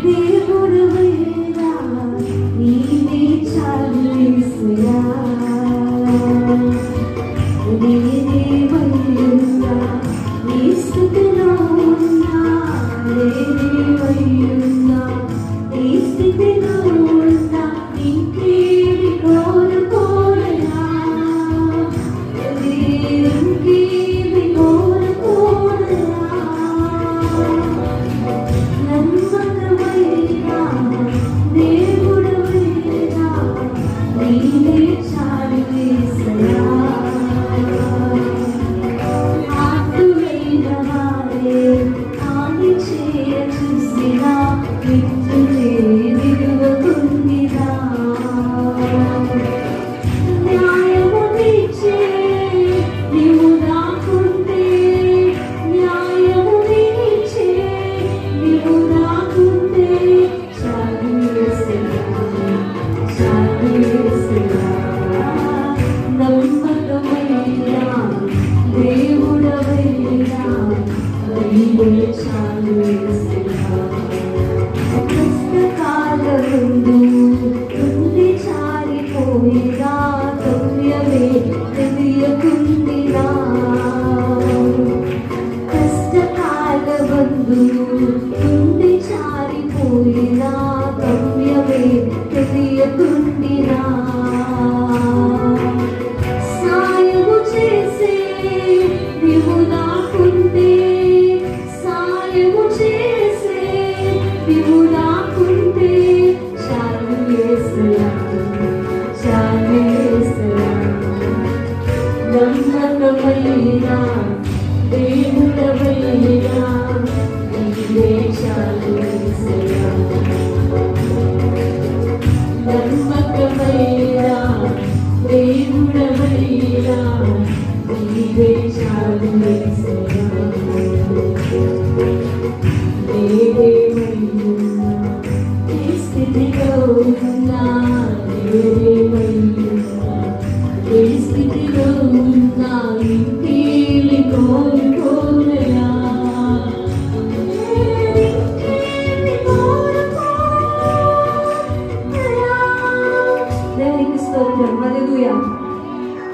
దేవుడవైనా నీవే చాలు యేసయ్యా. నేనేవైయున్నా నీ స్థితిలో ఉన్నా, నేనేవైయున్నా నీ స్థితిలో ఉన్నా, ఇంకేమి కోరుకోలేనా, ఇంకేమి కోరుకోలేనా. నమ్మకమైనా దేవుడవైనా నీవే చాలు యేసయ్యా. ఆతులైన వారే హాని చేయ చూసినా, మిత్రులే విడువకుండినా. న్యాయము తీర్చే నీవు నాకుంటే, న్యాయము తీర్చే నీవు నాకుంటే, చాలు యేసయ్యా, చాలు యేసయ్యా. నమ్మకమైనా దేవుడవైనా నీవే చాలు యేసయ్యా. కష్టకాలముందు నుండి జారిపోయినా, గమ్యమే తెలియకుండినా. కష్టకాలమందు నుండి జారిపోయినా, గమ్యమే తెలియకుండినా. సాయము చేసే నీవు నాకుంటే, సాయము చేసే నీవు నాకుంటే, చాలు యేసయ్యా, చాలు యేసయ్యా. నమ్మకమైనా దేవుడవైనా నీవే చాలు యేసయ్యా. నమ్మకమైనా దేవుడవైనా నీవే చాలు యేసయ్యా. నేనేవైయున్నా నీ స్థితిలో ఉన్నా,